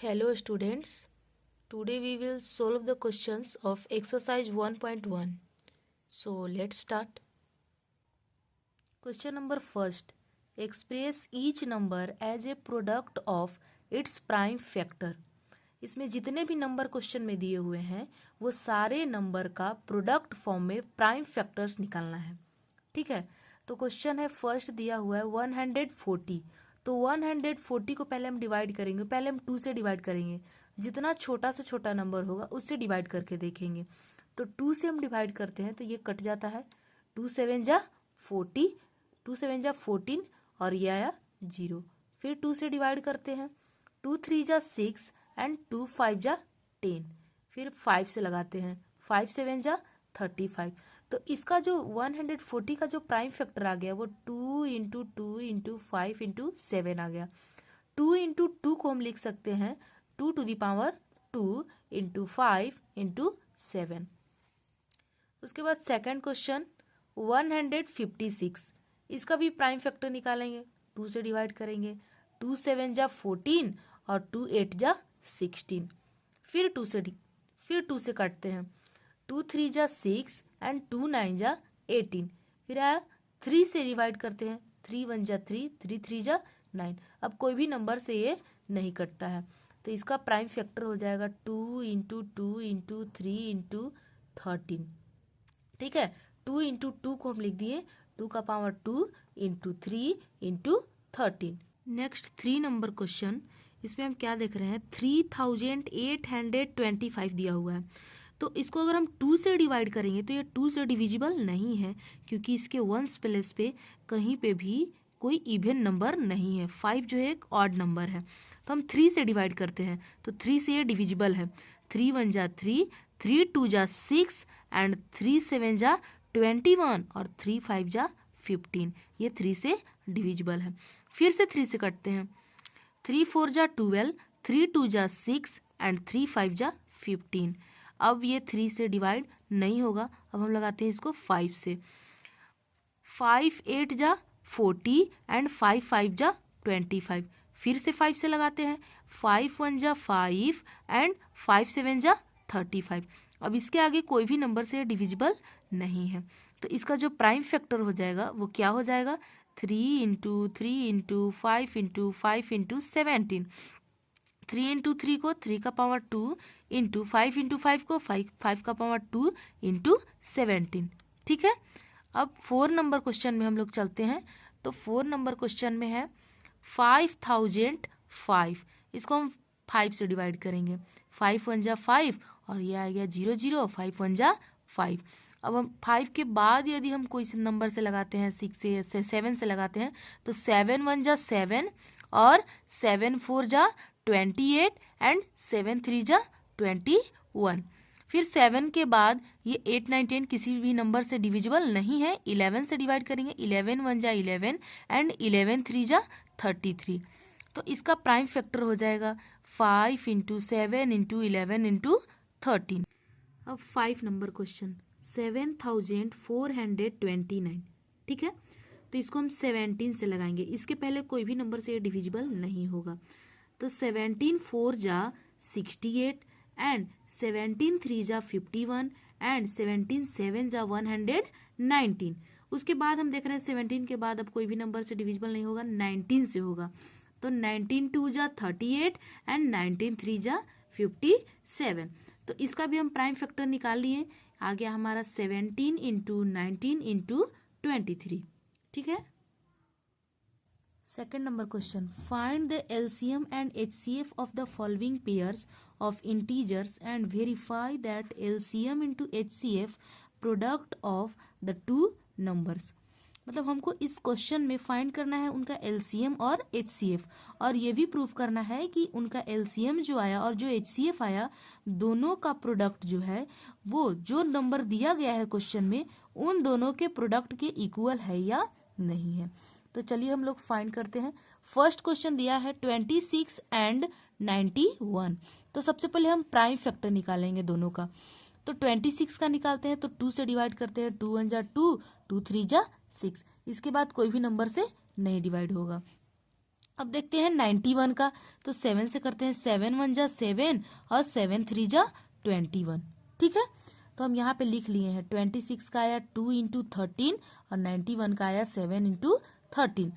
Hello students, today we will solve the questions of exercise 1.1. So let's start. Question number first. Express each number as a product of its prime factor. इसमें जितने भी number question में दिए हुए हैं वो सारे number का प्रोडक्ट फॉर्म में प्राइम फैक्टर्स निकालना है। ठीक है, तो क्वेश्चन है फर्स्ट दिया हुआ है 140। तो 140 को पहले हम डिवाइड करेंगे, पहले हम 2 से डिवाइड करेंगे। जितना छोटा से छोटा नंबर होगा उससे डिवाइड करके देखेंगे। तो 2 से हम डिवाइड करते हैं तो ये कट जाता है, 2 7 जा 40, 2 7 जा 14 और ये आया 0। फिर 2 से डिवाइड करते हैं, 2 3 जा 6 एंड 2 5 जा 10। फिर 5 से लगाते हैं, 5 7 जा 35। तो इसका जो 140 का जो प्राइम फैक्टर आ गया वो 2 इंटू 2 इंटू 5 इंटू 7 आ गया। 2 इंटू 2 को हम लिख सकते हैं 2 to the power 2 into 5 into 7। उसके बाद सेकंड क्वेश्चन 156, इसका भी प्राइम फैक्टर निकालेंगे। 2 से डिवाइड करेंगे, 2 7 जा 14 और 2 8 जा 16। फिर 2 से काटते हैं, 2 3 जा 6 एंड 2 9 जा 18। फिर आया 3 से डिवाइड करते हैं, 3 1 जा 3, 3 3 जा 9। अब कोई भी नंबर से ये नहीं कटता है तो इसका प्राइम फैक्टर हो जाएगा 2 इंटू 2 इंटू 3 इंटू 13। ठीक है, 2 इंटू 2 को हम लिख दिए 2 का power 2 into 3 into 13। Next 3 number question, इसमें हम क्या देख रहे हैं 3825 दिया हुआ है। तो इसको अगर हम 2 से डिवाइड करेंगे तो ये 2 से डिविजिबल नहीं है क्योंकि इसके वंस प्लेस पे कहीं पे भी कोई इवन नंबर नहीं है। 5 जो है एक ऑड नंबर है। तो हम 3 से डिवाइड करते हैं तो 3 से ये डिविजिबल है। 3 1 जा 3, 3 2 जा 6 एंड 3 7 जा 21 और 3 5 जा 15। ये 3 से डिविजिबल है। फिर से 3 से कटते हैं, 3 4 जा 12, 3 2 जा 6 एंड 3 5 जा 15। अब ये 3 से डिवाइड नहीं होगा। अब हम लगाते हैं इसको 5 से, 5 8 जा 40 एंड 5 5 जा 25। फिर से 5 से लगाते हैं, 5 1 जा 5 एंड 5 7 जा 35। अब इसके आगे कोई भी नंबर से डिविजिबल नहीं है तो इसका जो प्राइम फैक्टर हो जाएगा वो क्या हो जाएगा 3 into 3 into 5 into 5 into 17। 3 into 3 को 3 का पावर 2 इंटू 5 इंटू 5 को 5 का पावर 2 इंटू 17। ठीक है, अब 4 नंबर क्वेश्चन में हम लोग चलते हैं। तो 4 नंबर क्वेश्चन में है 5005। इसको हम 5 से डिवाइड करेंगे, 5 1 जा 5 और ये आ गया 0 0, 5 1 जा 5। अब हम 5 के बाद यदि हम कोई से नंबर से लगाते हैं 6 से 7 से लगाते हैं तो 7 1 जा 7 और 7 4 जा 28 एंड 7 3 जा 21। फिर 7 के बाद ये 8 9 10 किसी भी नंबर से डिविजिबल नहीं है। 11 से डिवाइड करेंगे, 11 1 जा 11 एंड 11 3 जा 33। तो इसका प्राइम फैक्टर हो जाएगा 5 इंटू 7 इंटू 11 इंटू 13। अब 5 नंबर क्वेश्चन 7429। ठीक है, तो इसको हम 17 से लगाएंगे। इसके पहले कोई भी नंबर से ये डिविजिबल नहीं होगा। तो 17 4 जा 68 एंड 17 3 जा 51 एंड 17 7 जा 119। उसके बाद हम देख रहे हैं 17 के बाद अब कोई भी नंबर से डिविजिबल नहीं होगा, 19 से होगा। तो 19 2 जा 38 एंड 19 3 जा 57। तो इसका भी हम प्राइम फैक्टर निकाल लिए। आ गया हमारा 17 इंटू 19 इंटू 23। ठीक है, second number question find the LCM and HCF of the following pairs of integers and verify that LCM into HCF product of the two numbers. मतलब हमको इस क्वेश्चन में फाइंड करना है उनका एलसीएम और एचसीएफ और ये भी प्रूव करना है कि उनका एलसीएम जो आया और जो एचसीएफ आया दोनों का प्रोडक्ट जो है वो जो नंबर दिया गया है क्वेश्चन में उन दोनों के प्रोडक्ट के इक्वल है या नहीं है। तो चलिए हम लोग फाइंड करते हैं। फर्स्ट क्वेश्चन दिया है 26 एंड 91। तो सबसे पहले हम प्राइम फैक्टर निकालेंगे दोनों का। तो 26 का निकालते हैं तो 2 से डिवाइड करते हैं, 2 1 जा 2, 2 3 जा 6। इसके बाद कोई भी नंबर से नहीं डिवाइड होगा। अब देखते हैं 91 का, तो 7 से करते हैं, 7 1 जा 7 और 7 3 जा 21। ठीक है, तो हम यहाँ पे लिख लिए हैं 26 का आया 2 इंटू 13 और 91 का आया 7 इंटू 13।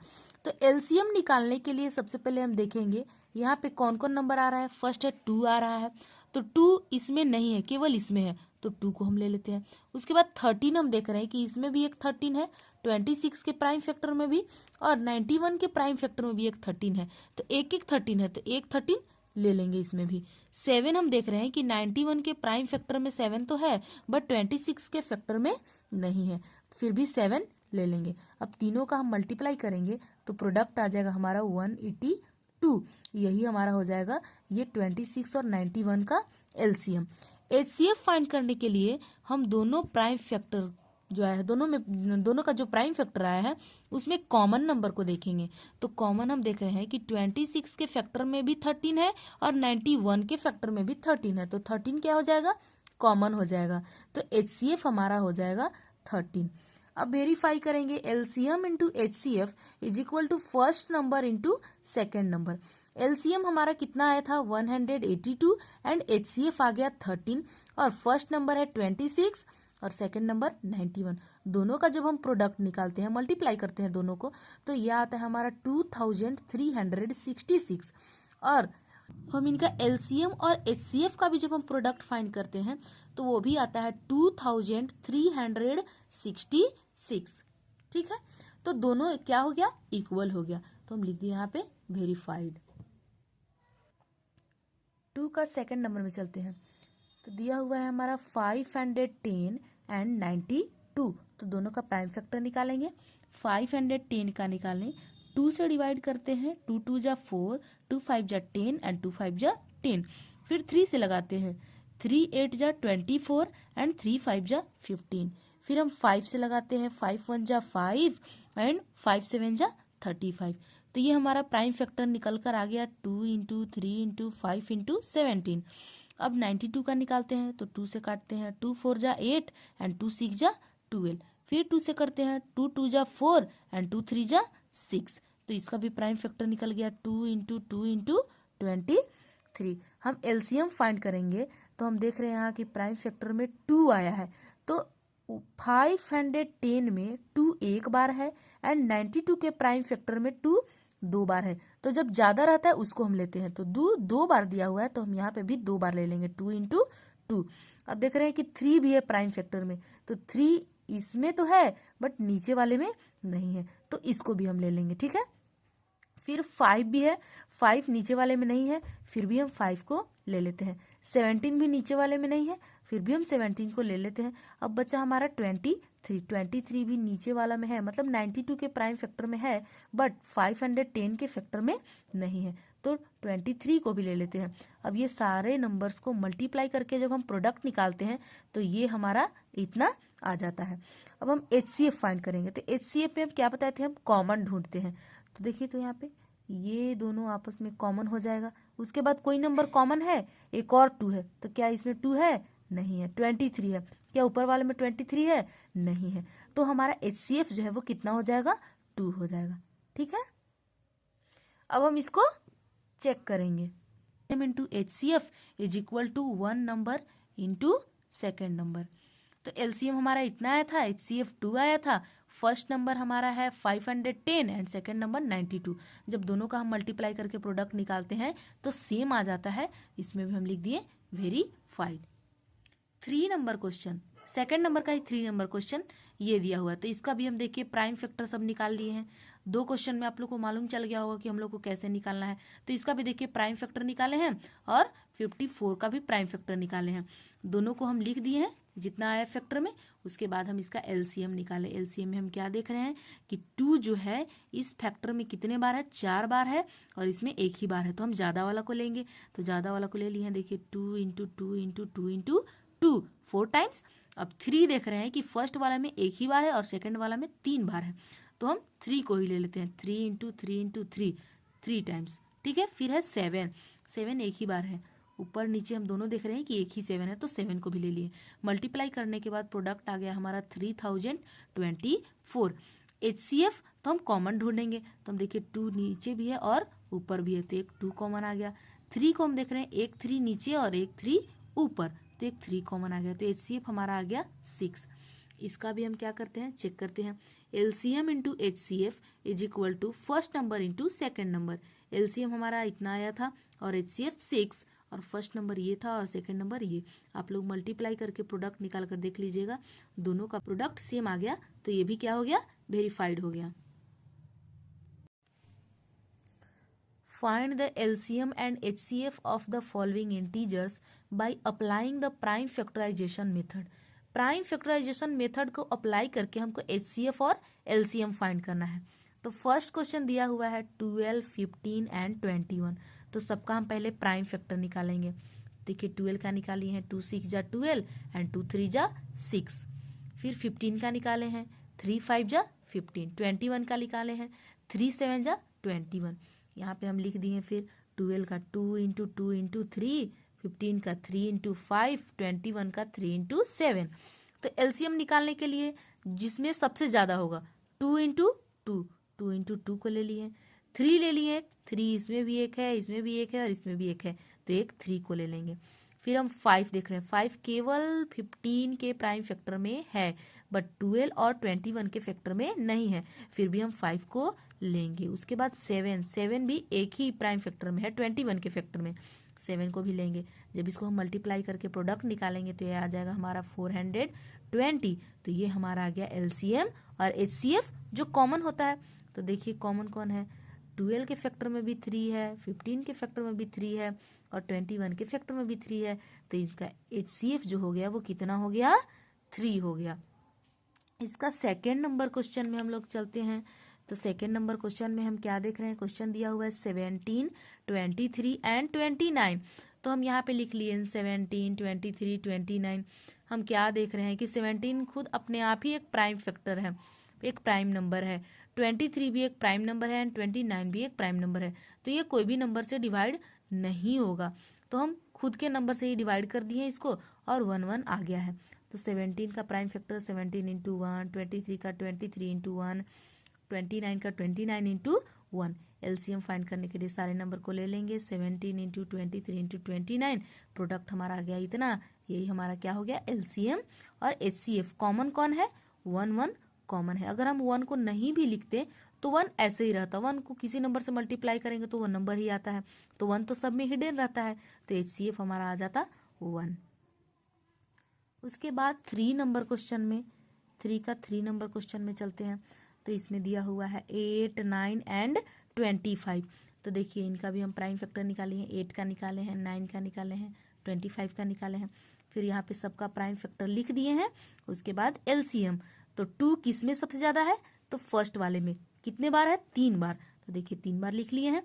तो एलसीएम निकालने के लिए सबसे पहले हम देखेंगे यहाँ पे कौन कौन नंबर आ रहा है। फर्स्ट है 2 आ रहा है, तो 2 इसमें नहीं है, केवल इसमें है, तो 2 को हम ले लेते हैं। उसके बाद 13 हम देख रहे हैं कि इसमें भी एक 13 है, 26 के प्राइम फैक्टर में भी और 91 के प्राइम फैक्टर में भी एक 13 है, तो एक एक 13 है, तो एक 13 ले लेंगे इसमें भी। 7 हम देख रहे हैं कि 91 के प्राइम फैक्टर में 7 तो है, बट 26 के फैक्टर में नहीं है, फिर भी 7 ले लेंगे। अब तीनों का हम मल्टीप्लाई करेंगे तो प्रोडक्ट आ जाएगा हमारा 182। यही हमारा हो जाएगा ये 26 और 91 का एलसीएम। एचसीएफ फाइंड करने के लिए हम दोनों प्राइम फैक्टर जो है, दोनों का जो प्राइम फैक्टर आया है उसमें कॉमन नंबर को देखेंगे। तो कॉमन हम देख रहे हैं कि 26 के फैक्टर में भी 13 है और 91 के फैक्टर में भी 13 है, तो 13 क्या हो जाएगा, कॉमन हो जाएगा। तो एचसीएफ हमारा हो जाएगा 13। अब वेरीफाई करेंगे LCM into HCF is equal to first number into second number. LCM हमारा कितना आया था 182 एंड एचसीएफ आ गया 13 और फर्स्ट नंबर है 26 और सेकंड नंबर 91। दोनों का जब हम प्रोडक्ट निकालते हैं, मल्टीप्लाई करते हैं दोनों को, तो यह आता है हमारा 2366। और हम इनका एलसीएम और एचसीएफ का भी जब हम प्रोडक्ट फाइंड करते हैं तो वो भी आता है 2366। ठीक है, तो दोनों क्या हो गया, इक्वल हो गया, तो हम लिख दिए यहाँ पे वेरीफाइड। 2 का सेकंड नंबर में चलते हैं, तो दिया हुआ है हमारा 510 एंड 92, तो दोनों का प्राइम फैक्टर निकालेंगे। 510 का निकालें, 2 से डिवाइड करते हैं, 2 2 जा 4, 2 5 जा 10 एंड 2 5 जा 10। फिर 3 से लगाते हैं, 3 8 जा 24 एंड 3 5 जा 15। फिर हम 5 से लगाते हैं, 5 1 जा 5 एंड 5 7 जा 35। तो ये हमारा प्राइम फैक्टर निकल कर आ गया 2 इंटू 3 इंटू 5 इंटू 17। अब 92 का निकालते हैं, तो 2 से काटते हैं, 2 4 जा 8 एंड 2 6 जा 12। फिर 2 से करते हैं, 2 2 जा 4 एंड 2 3 जा 6। तो इसका भी प्राइम फैक्टर निकल गया 2 इंटू 2 इंटू 23। हम एलसीएम फाइंड करेंगे, तो हम देख रहे हैं यहाँ कि प्राइम फैक्टर में 2 आया है, तो 510 में 2 एक बार है एंड 92 के प्राइम फैक्टर में 2 2 बार है। तो जब ज्यादा रहता है उसको हम लेते हैं, तो 2 बार दिया हुआ है तो हम यहाँ पे भी 2 बार ले लेंगे, 2 इंटू 2। अब देख रहे हैं कि 3 भी है प्राइम फैक्टर में, तो 3 इसमें तो है बट नीचे वाले में नहीं है, तो इसको भी हम ले लेंगे। ठीक है, फिर 5 भी है, 5 नीचे वाले में नहीं है, फिर भी हम 5 को ले लेते हैं। 17 भी नीचे वाले में नहीं है, फिर भी हम 17 को ले लेते हैं। अब बचा हमारा 23 भी नीचे वाला में है, मतलब 92 के प्राइम फैक्टर में है बट 510 के फैक्टर में नहीं है, तो 23 को भी ले लेते हैं। अब ये सारे नंबर्स को मल्टीप्लाई करके जब हम प्रोडक्ट निकालते हैं तो ये हमारा इतना आ जाता है। अब हम एचसीएफ फाइंड करेंगे, तो एचसीएफ में हम क्या बताए थे, हम कॉमन ढूंढते हैं। तो देखिए, तो यहाँ पे ये दोनों आपस में कॉमन हो जाएगा। उसके बाद कोई नंबर कॉमन है, एक और 2 है, तो क्या इसमें 2 है, नहीं है। 23 है, क्या ऊपर वाले में 23 है, नहीं है, तो हमारा एचसीएफ जो है वो कितना हो जाएगा, 2 हो जाएगा। ठीक है, अब हम इसको चेक करेंगे। Into HCF is equal to 1 number into second number. तो एलसीएम हमारा इतना आया था, एचसीएफ 2 आया था, फर्स्ट नंबर हमारा है 510 एंड सेकेंड नंबर 92। जब दोनों का हम मल्टीप्लाई करके प्रोडक्ट निकालते हैं तो सेम आ जाता है, इसमें भी हम लिख दिए verified. 3 number question, second number का ही 3 नंबर क्वेश्चन ये दिया हुआ है, तो इसका भी हम देखिए प्राइम फैक्टर सब निकाल लिए हैं। 2 क्वेश्चन में आप लोग को मालूम चल गया होगा कि हम लोग को कैसे निकालना है, तो इसका भी देखिए प्राइम फैक्टर निकाले हैं और 54 का भी प्राइम फैक्टर निकाले हैं। दोनों को हम लिख दिए हैं जितना आया फैक्टर में। उसके बाद हम इसका एलसीएम निकाले। एलसीएम में हम क्या देख रहे हैं कि 2 जो है इस फैक्टर में कितने बार है, 4 बार है और इसमें एक ही बार है, तो हम ज़्यादा वाला को लेंगे। तो ज़्यादा वाला को ले लिए हैं, देखिए 2 इंटू 2 इंटू 2 इंटू 2 4 टाइम्स। अब 3 देख रहे हैं कि फर्स्ट वाला में एक ही बार है और सेकंड वाला में 3 बार है, तो हम 3 को ही ले लेते हैं। 3 इंटू 3 इंटू 3 टाइम्स। ठीक है, फिर है 7 एक ही बार है, ऊपर नीचे हम दोनों देख रहे हैं कि एक ही 7 है, तो 7 को भी ले लिए। मल्टीप्लाई करने के बाद प्रोडक्ट आ गया हमारा 3024। HCF तो हम कॉमन ढूंढेंगे, तो हम देखिए 2 नीचे भी है और ऊपर भी है, तो एक 2 कॉमन आ गया। 3 को हम देख रहे हैं, एक 3 नीचे और एक 3 ऊपर, तो एक 3 कॉमन आ गया, तो HCF हमारा आ गया 6। इसका भी हम क्या करते हैं, चेक करते हैं। LCM into HCF is equal to first number into second number. LCM हमारा इतना आया था और HCF 6, और फर्स्ट नंबर ये था और सेकंड नंबर ये। आप लोग मल्टीप्लाई करके प्रोडक्ट निकाल कर देख लीजिएगा, दोनों का प्रोडक्ट सेम आ गया, तो ये भी क्या हो गया, वेरीफाइड हो गया। Find the LCM and HCF of the following integers by applying the prime factorization method। Prime factorization method को अप्लाई करके हमको HCF और LCM फाइंड करना है। तो फर्स्ट क्वेश्चन दिया हुआ है 12, 15 एंड 21, तो सबका हम पहले प्राइम फैक्टर निकालेंगे। देखिए 12 का निकाली है, 2 6 जा 12 एंड 2 3 जा 6। फिर 15 का निकाले हैं, 3 5 जा 15। 21 का निकाले हैं, 3 7 जा 21। यहाँ पे हम लिख दिए फिर 12 का 2 इंटू 2 इंटू 3, 15 का 3 इंटू 5, 21 का 3 इंटू 7। तो एलसीएम निकालने के लिए जिसमें सबसे ज़्यादा होगा 2 इंटू 2, 2 इंटू 2 को ले लिए, 3 ले लिए, 3 इसमें भी एक है, इसमें भी एक है और इसमें भी एक है, तो एक 3 को ले लेंगे। फिर हम 5 देख रहे हैं, 5 केवल 15 के प्राइम फैक्टर में है, बट 12 और 21 के फैक्टर में नहीं है, फिर भी हम 5 को लेंगे। उसके बाद 7 भी एक ही प्राइम फैक्टर में है, 21 के फैक्टर में, 7 को भी लेंगे। जब इसको हम मल्टीप्लाई करके प्रोडक्ट निकालेंगे तो ये आ जाएगा हमारा 420, तो ये हमारा आ गया एलसीएम और एचसीएफ जो कॉमन होता है। तो देखिए कॉमन कौन है, 12 के फैक्टर में भी 3 है, 15 के फैक्टर में भी 3 है और 21 के फैक्टर में भी 3 है, तो इसका HCF जो हो गया वो कितना हो गया, 3 हो गया। इसका सेकेंड नंबर क्वेश्चन में हम लोग चलते हैं। तो सेकेंड नंबर क्वेश्चन में हम क्या देख रहे हैं, क्वेश्चन दिया हुआ है 17, 23 एंड 29। तो हम यहाँ पे लिख लिए 17, 23, 29। हम क्या देख रहे हैं कि 17 खुद अपने आप ही एक प्राइम फैक्टर है, एक प्राइम नंबर है, 23 भी एक प्राइम नंबर है एंड 29 भी एक प्राइम नंबर है, तो ये कोई भी नंबर से डिवाइड नहीं होगा। तो हम खुद के नंबर से ही डिवाइड कर दिए इसको और 1 1 आ गया है। तो 17 का प्राइम फैक्टर 17 इंटू 1, 23 का 23 इंटू 1, 29 का 29 इंटू 1। एलसीएम फाइंड करने के लिए सारे नंबर को ले लेंगे, 17 इंटू 23 इंटू 29, प्रोडक्ट हमारा आ गया इतना, यही हमारा क्या हो गया एलसीएम और एचसीएफ। कॉमन कौन है, 1 1 कॉमन है। अगर हम 1 को नहीं भी लिखते तो 1 ऐसे ही रहता, 1 को किसी नंबर से मल्टीप्लाई करेंगे तो वो नंबर ही आता है, तो 1 तो सब में हिडन रहता है, तो एचसीएफ हमारा आ जाता 1। उसके बाद 3 नंबर क्वेश्चन में, 3 नंबर क्वेश्चन में चलते हैं। तो इसमें दिया हुआ है 8, 9 एंड 25। तो देखिए इनका भी हम प्राइम फैक्टर निकाले हैं, 8 का निकाले हैं, 9 का निकाले हैं, 25 का निकाले हैं। फिर यहाँ पे सबका प्राइम फैक्टर लिख दिए हैं। उसके बाद एलसीएम, तो 2 किस में सबसे ज्यादा है, तो फर्स्ट वाले में कितने बार है, 3 बार, तो देखिए 3 बार लिख लिए हैं।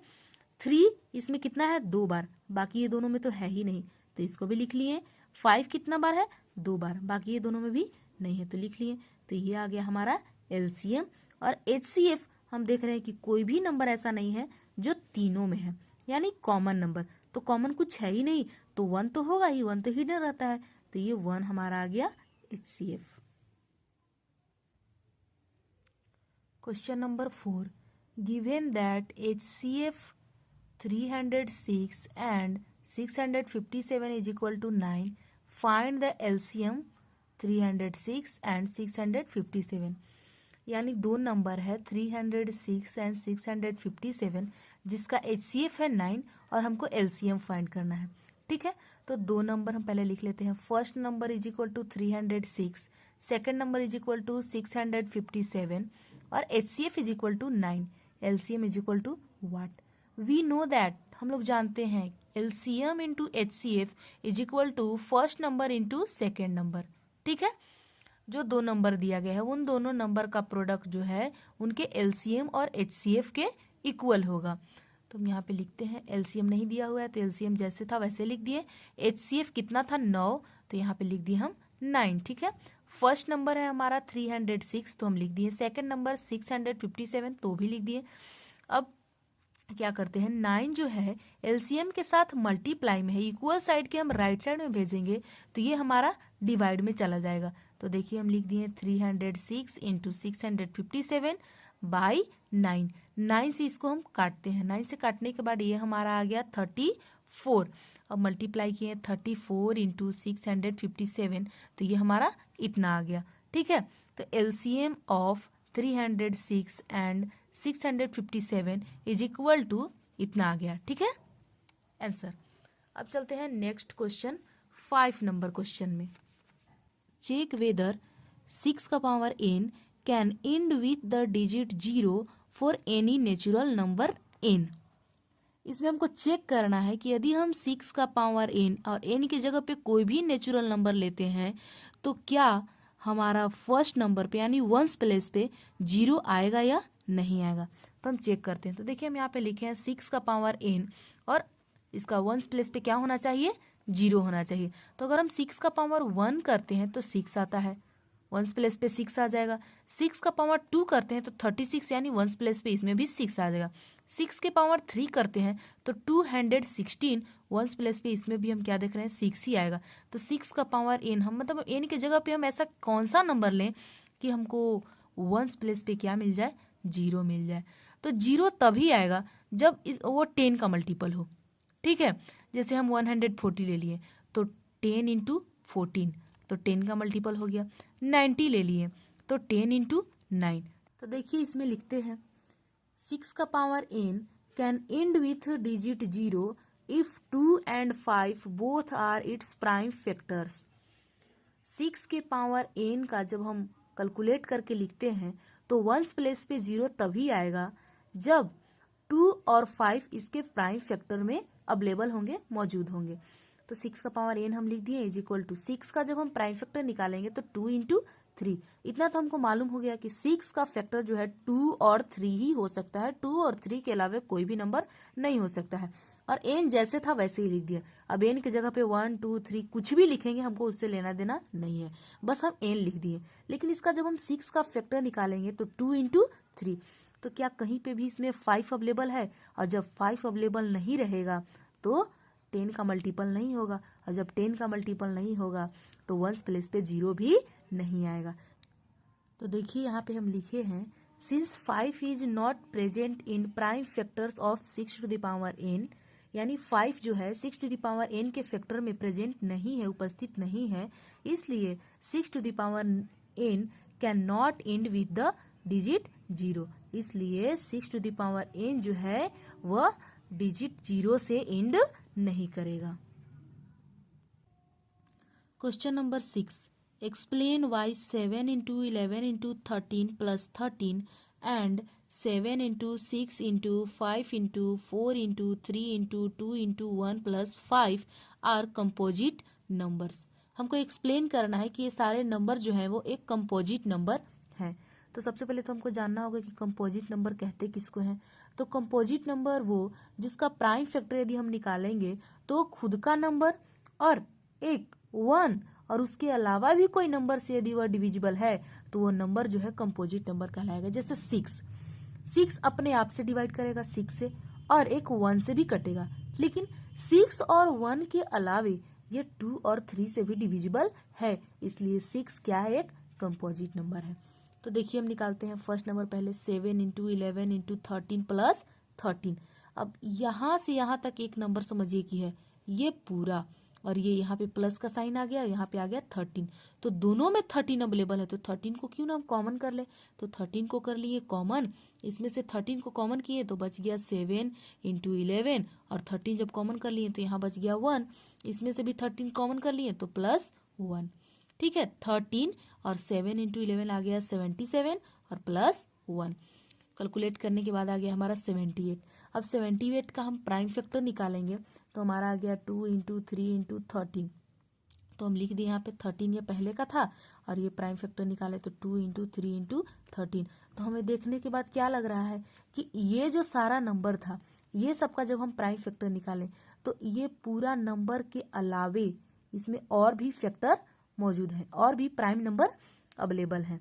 3 इसमें कितना है, 2 बार, बाकी ये दोनों में तो है ही नहीं, तो इसको भी लिख लिए। 5 कितना बार है, 2 बार, बाकी ये दोनों में भी नहीं है, तो लिख लिए। तो ये आ गया हमारा एलसीएम और एचसीएफ। हम देख रहे हैं कि कोई भी नंबर ऐसा नहीं है जो तीनों में है, यानी कॉमन नंबर, तो कॉमन कुछ है ही नहीं, तो 1 तो होगा ही, 1 तो हिडन रहता है, तो ये 1 हमारा आ गया HCF. Question number 4, given that HCF 306 and 657 is equal to 9, find the LCM 306 and 657। यानी दो नंबर है 306 एंड 657 जिसका HCF है 9 और हमको LCM फाइंड करना है। ठीक है, तो दो नंबर हम पहले लिख लेते हैं। First number is equal to 306, second number is equal to 657 और HCF is equal to 9, LCM is equal to what, we know that, हम लोग जानते हैं LCM into HCF is equal to first number into second number. ठीक है, जो दो number दिया गया है उन दोनों नंबर का प्रोडक्ट जो है उनके LCM और HCF के इक्वल होगा। तो हम यहाँ पे लिखते हैं, LCM नहीं दिया हुआ है तो LCM जैसे था वैसे लिख दिए। HCF कितना था, 9, तो यहाँ पे लिख दिए हम 9। ठीक है, फर्स्ट नंबर है हमारा 306 तो हम लिख दिए, सेकंड नंबर 657 तो भी लिख दिए। अब क्या करते हैं, 9 जो है LCM के साथ मल्टीप्लाई में है, इक्वल साइड के हम राइट साइड में भेजेंगे तो ये हमारा डिवाइड में चला जाएगा। तो देखिए हम लिख दिए 306 इंटू 657 बाई 9। 9 से इसको हम काटते हैं, 9 से काटने के बाद ये हमारा आ गया 34। अब मल्टीप्लाई किए 34 इंटू 657, तो ये हमारा इतना आ गया। ठीक है, तो LCM of 306 and 657 is equal to इतना आ गया। ठीक है आंसर। अब चलते हैं नेक्स्ट क्वेश्चन 5 नंबर क्वेश्चन में। चेक वेदर 6 का power n can end with the digit 0 for any natural number n। इसमें हमको चेक करना है कि यदि हम 6 का पावर n और n की जगह पे कोई भी नेचुरल नंबर लेते हैं तो क्या हमारा फर्स्ट नंबर पे यानी वंस प्लेस पे 0 आएगा या नहीं आएगा। तो हम चेक करते हैं। तो देखिए हम यहाँ पे लिखे हैं 6 का पावर n और इसका वंस प्लेस पे क्या होना चाहिए, 0 होना चाहिए। तो अगर हम 6 का पावर 1 करते हैं तो 6 आता है, वंस प्लेस पे 6 आ जाएगा। 6 का पावर 2 करते हैं तो 36 यानी वंस प्लेस पे इसमें भी 6 आ जाएगा। 6 के पावर 3 करते हैं तो 216, वंस प्लेस पे इसमें भी हम क्या देख रहे हैं 6 ही आएगा। तो 6 का पावर n, हम मतलब n की जगह पे हम ऐसा कौन सा नंबर लें कि हमको वंस प्लेस पे क्या मिल जाए, 0 मिल जाए। तो 0 तभी आएगा जब वो 10 का मल्टीपल हो। ठीक है, जैसे हम 140 ले लिए तो 10 इंटू 14 तो 10 का मल्टीपल हो गया। 90 ले लिए तो 10 इंटू 9। तो देखिए इसमें लिखते हैं 6 का power n can end with digit 0 if 2 and 5 both are its prime factors. 6 के पावर n का जब हम कैलकुलेट करके लिखते हैं तो वंस प्लेस पे 0 तभी आएगा जब 2 और 5 इसके प्राइम फैक्टर में अवेलेबल होंगे, मौजूद होंगे। तो 6 का पावर n हम लिख दिए इज इक्वल टू 6 का जब हम प्राइम फैक्टर निकालेंगे तो 2 इंटू 3। इतना तो हमको मालूम हो गया कि 6 का फैक्टर जो है 2 और 3 ही हो सकता है, 2 और 3 के अलावा कोई भी नंबर नहीं हो सकता है। और n जैसे था वैसे ही लिख दिया। अब n की जगह पे 1 2 3 कुछ भी लिखेंगे हमको उससे लेना देना नहीं है, बस हम n लिख दिए। लेकिन इसका जब हम 6 का फैक्टर निकालेंगे तो 2 इंटू 3, तो क्या कहीं पे भी इसमें 5 अवेलेबल है? और जब 5 अवेलेबल नहीं रहेगा तो 10 का मल्टीपल नहीं होगा, और जब 10 का मल्टीपल नहीं होगा तो वंस प्लेस पे 0 भी नहीं आएगा। तो देखिए यहाँ पे हम लिखे हैं since 5 is not present in prime factors of 6 to the power n, यानी 5 जो है 6 टू द पावर n के फैक्टर में प्रेजेंट नहीं है, उपस्थित नहीं है, इसलिए 6 to the power n can not end with the digit 0। इसलिए 6 टू द पावर n जो है वह डिजिट 0 से एंड नहीं करेगा। Question number 6, explain why 7 into 11 into 13 plus 13 and 7 into 6 into 5 into 4 into 3 into 2 into 1 plus 5 are composite numbers. हमको explain करना है कि ये सारे नंबर जो हैं वो एक कंपोजिट नंबर हैं। तो सबसे पहले तो हमको जानना होगा कि कंपोजिट नंबर कहते किसको हैं। तो कंपोजिट नंबर वो जिसका प्राइम फैक्टर यदि हम निकालेंगे तो खुद का नंबर और एक 1 और उसके अलावा भी कोई नंबर से यदि वह डिविजिबल है तो वो नंबर जो है कंपोजिट नंबर कहलाएगा। जैसे 6 अपने आप से डिवाइड करेगा 6 से और एक 1 से भी कटेगा, लेकिन 6 और 1 के अलावे ये 2 और 3 से भी डिविजिबल है, इसलिए 6 क्या है, एक कंपोजिट नंबर है। तो देखिए हम निकालते हैं फर्स्ट नंबर पहले 7 इंटू 11 इंटू 13 प्लस 13। अब यहाँ से यहाँ तक एक नंबर समझिए कि है ये पूरा, और ये यहाँ पे प्लस का साइन आ गया, यहाँ पे आ गया 13, तो दोनों में 13 अवेलेबल है। तो 13 को क्यों ना हम कॉमन कर ले, तो 13 को कर लिए कॉमन, इसमें से 13 को कॉमन किए तो बच गया 7 इंटू 11, और 13 जब कॉमन कर लिए तो यहाँ बच गया 1, इसमें से भी 13 कॉमन कर लिए तो प्लस 1। ठीक है, 13 और 7 इंटू 11 आ गया 77 और प्लस 1। कैलकुलेट करने के बाद आ गया हमारा 78। अब 78 का हम प्राइम फैक्टर निकालेंगे तो हमारा आ गया 2 इंटू 3 इंटू 13। तो हम लिख दिए यहाँ पे 13 ये पहले का था और ये प्राइम फैक्टर निकाले तो 2 इंटू 3 इंटू 13। तो हमें देखने के बाद क्या लग रहा है कि ये जो सारा नंबर था ये सबका जब हम प्राइम फैक्टर निकालें तो ये पूरा नंबर के अलावे इसमें और भी फैक्टर मौजूद है, और भी प्राइम नंबर अवेलेबल हैं।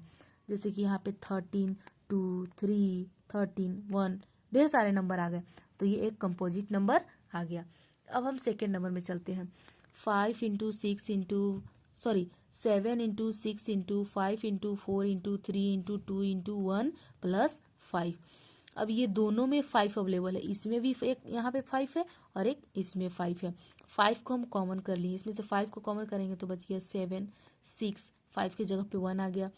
जैसे कि यहाँ पे 13, 2, 3, 13, 1 ढेर सारे नंबर आ गए, तो ये एक कंपोजिट नंबर आ गया। अब हम सेकेंड नंबर में चलते हैं। 5 into 6 into 7 into 6 into 5 into 4 into 3 into 2 into 1 plus 5। अब ये दोनों में 5 अवेलेबल है, इसमें भी एक यहाँ पे 5 है और एक इसमें 5 है। 5 को हम कॉमन कर लिए, इसमें से 5 को कॉमन करेंगे तो बच गया 7 6, 5 की जगह पे 1 आ गया,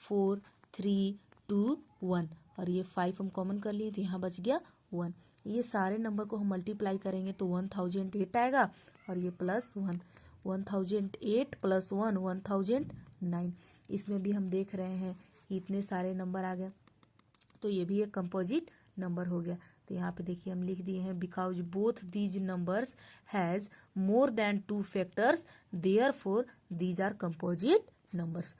4 3 2 1, और ये 5 हम कॉमन कर लिए तो यहाँ बच गया 1। ये सारे नंबर को हम मल्टीप्लाई करेंगे तो 1008 आएगा, और ये प्लस 1, 1008 प्लस 1 1009। इसमें भी हम देख रहे हैं कि इतने सारे नंबर आ गए, तो ये भी एक कंपोजिट नंबर हो गया। तो यहाँ पे देखिए हम लिख दिए हैं because both these numbers has more than 2 factors therefore these are composite numbers.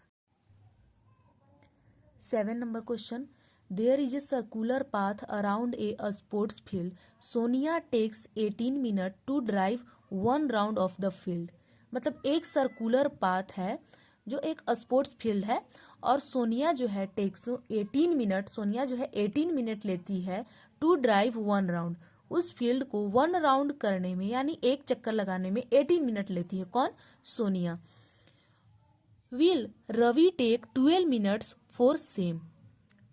7 number question, there is a circular path around a sports field, Sonia takes 18 minute to drive 1 round of the field. मतलब एक circular path है जो एक sports field है, और सोनिया जो है takes 18 minute, Sonia जो है 18 मिनट लेती है टू ड्राइव 1 राउंड, उस फील्ड को 1 राउंड करने में यानी एक चक्कर लगाने में 18 मिनट लेती है। कौन? Sonia. Will Ravi take 12 minutes for same.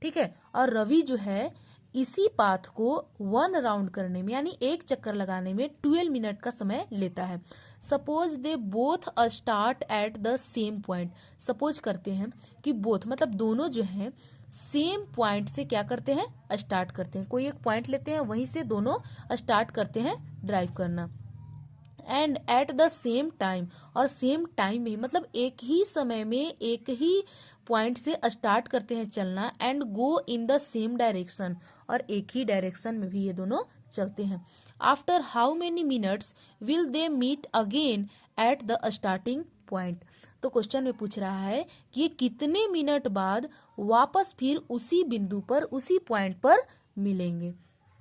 ठीक है, और रवि जो है इसी पाथ को 1 राउंड करने में यानी एक चक्कर लगाने में 12 मिनट का समय लेता है। Suppose they both start at the same point. Suppose करते हैं कि बोथ मतलब दोनों जो हैं सेम पॉइंट से क्या करते हैं? स्टार्ट करते हैं। कोई एक पॉइंट लेते हैं, वहीं से दोनों स्टार्ट करते हैं ड्राइव करना। And at the same time, और सेम टाइम में मतलब एक ही समय में एक ही पॉइंट से स्टार्ट करते हैं चलना, and go in the same direction, और एक ही डायरेक्शन में भी ये दोनों चलते हैं। After how many minutes will they meet again at the starting point. तो क्वेश्चन में पूछ रहा है कि ये कितने मिनट बाद वापस फिर उसी बिंदु पर, उसी पॉइंट पर मिलेंगे।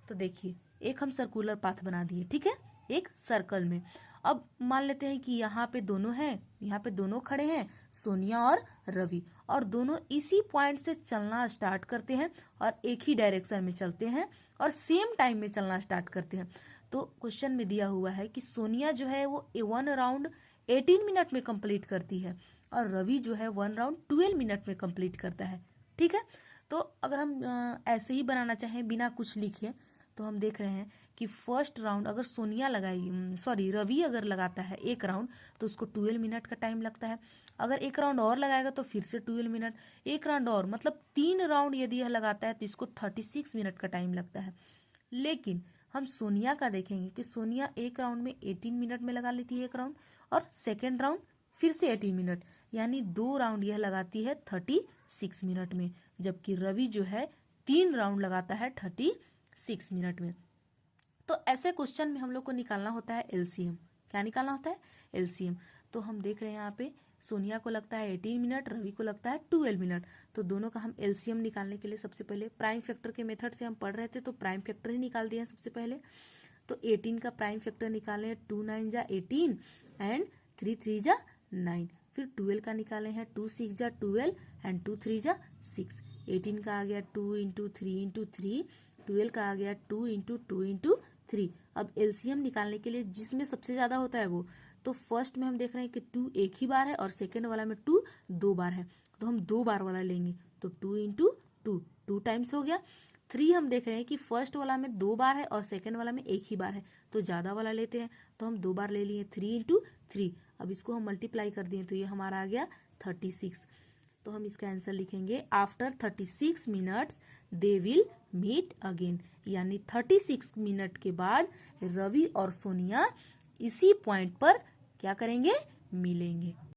तो देखिए एक हम सर्कुलर पाथ बना दिए, ठीक है, एक सर्कल में। अब मान लेते हैं कि यहाँ पे दोनों हैं, यहाँ पे दोनों खड़े हैं, सोनिया और रवि, और दोनों इसी पॉइंट से चलना स्टार्ट करते हैं और एक ही डायरेक्शन में चलते हैं और सेम टाइम में चलना स्टार्ट करते हैं। तो क्वेश्चन में दिया हुआ है कि सोनिया जो है वो 1 राउंड 18 मिनट में कंप्लीट करती है, और रवि जो है 1 राउंड 12 मिनट में कंप्लीट करता है। ठीक है, तो अगर हम ऐसे ही बनाना चाहें बिना कुछ लिखे, तो हम देख रहे हैं कि फर्स्ट राउंड अगर सोनिया रवि अगर लगाता है 1 राउंड तो उसको 12 मिनट का टाइम लगता है। अगर 1 राउंड और लगाएगा तो फिर से 12 मिनट, 1 राउंड और मतलब 3 राउंड यदि यह लगाता है तो इसको 36 मिनट का टाइम लगता है। लेकिन हम सोनिया का देखेंगे कि सोनिया 1 राउंड में 18 मिनट में लगा लेती है 1 राउंड, और सेकेंड राउंड फिर से 18 मिनट, यानी 2 राउंड यह लगाती है 36 मिनट में, जबकि रवि जो है 3 राउंड लगाता है 36 मिनट में। तो ऐसे क्वेश्चन में हम लोग को निकालना होता है एलसीएम। क्या निकालना होता है? एलसीएम। तो हम देख रहे हैं यहाँ पे सोनिया को लगता है 18 मिनट, रवि को लगता है 12 मिनट। तो दोनों का हम एलसीएम निकालने के लिए सबसे पहले प्राइम फैक्टर के मेथड से हम पढ़ रहे थे, तो प्राइम फैक्टर ही निकाल दिए हैं सबसे पहले। तो 18 का प्राइम फैक्टर निकाले 2 9 जा 18 एंड 3 3 जा 9। फिर 12 का निकाले हैं 2 6 जा 12 एंड 2 3 जा 6। 18 का आ गया 2 इंटू 3 इंटू 3, 12 का आ गया 2 इंटू 2 इंटू 3। अब एलसीएम निकालने के लिए जिसमें सबसे ज्यादा होता है वो, तो फर्स्ट में हम देख रहे हैं कि 2 एक ही बार है और सेकेंड वाला में 2 2 बार है, तो हम 2 बार वाला लेंगे। तो 2 इंटू 2 2 टाइम्स हो गया। 3 हम देख रहे हैं कि फर्स्ट वाला में 2 बार है और सेकेंड वाला में 1 ही बार है, तो ज्यादा वाला लेते हैं, तो हम 2 बार ले लिए 3 इंटू 3। अब इसको हम मल्टीप्लाई कर दिए तो ये हमारा आ गया 36। तो हम इसका आंसर लिखेंगे after 36 minutes they will meet again, यानी 36 मिनट के बाद रवि और सोनिया इसी पॉइंट पर क्या करेंगे? मिलेंगे।